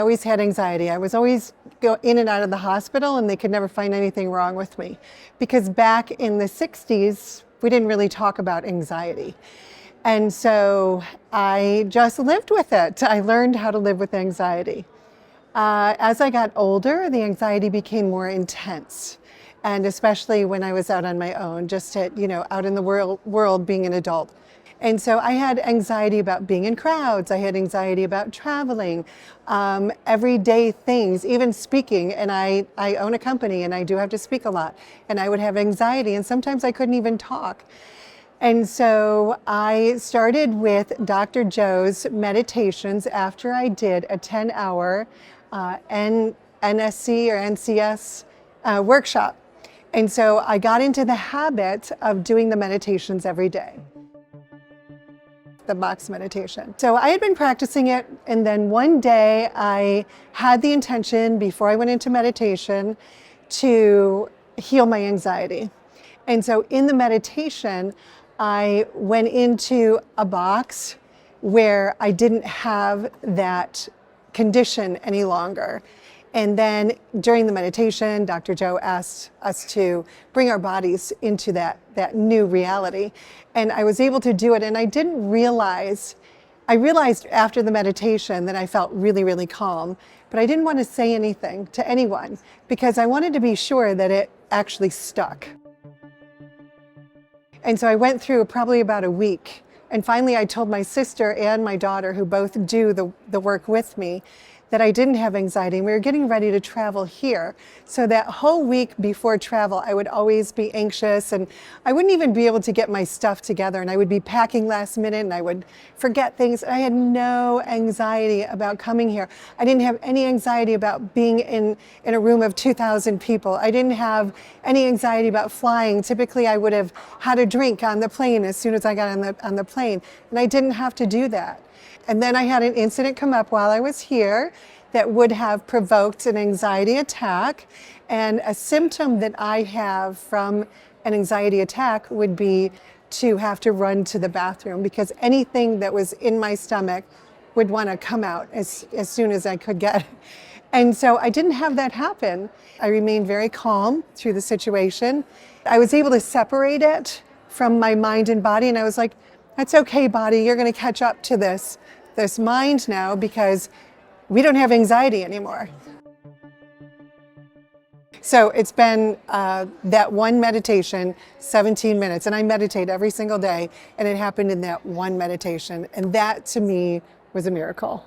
always had anxiety. I was always go in and out of the hospital, and they could never find anything wrong with me. Because back in the 60s, we didn't really talk about anxiety. And so I just lived with it. I learned how to live with anxiety. As I got older, the anxiety became more intense. And especially when I was out on my own, just at, out in the world being an adult. And so I had anxiety about being in crowds. I had anxiety about traveling, everyday things, even speaking. And I own a company and I do have to speak a lot. And I would have anxiety, and sometimes I couldn't even talk. And so I started with Dr. Joe's meditations after I did a 10-hour NSC or NCS workshop. And so I got into the habit of doing the meditations every day. The box meditation. So I had been practicing it, and then one day I had the intention before I went into meditation to heal my anxiety. And so in the meditation, I went into a box where I didn't have that condition any longer. And then during the meditation, Dr. Joe asked us to bring our bodies into that new reality. And I was able to do it, and I realized after the meditation that I felt really, really calm, but I didn't want to say anything to anyone because I wanted to be sure that it actually stuck. And so I went through probably about a week, and finally I told my sister and my daughter, who both do the work with me, that I didn't have anxiety. We were getting ready to travel here. So that whole week before travel, I would always be anxious, and I wouldn't even be able to get my stuff together, and I would be packing last minute and I would forget things. I had no anxiety about coming here. I didn't have any anxiety about being in a room of 2,000 people. I didn't have any anxiety about flying. Typically I would have had a drink on the plane as soon as I got on the plane, and I didn't have to do that. And then I had an incident come up while I was here that would have provoked an anxiety attack. And a symptom that I have from an anxiety attack would be to have to run to the bathroom, because anything that was in my stomach would want to come out as soon as I could get it. And so I didn't have that happen. I remained very calm through the situation. I was able to separate it from my mind and body, and I was like, that's okay, body, you're going to catch up to this mind now, because we don't have anxiety anymore. So it's been that one meditation, 17 minutes, and I meditate every single day, and it happened in that one meditation, and that to me was a miracle.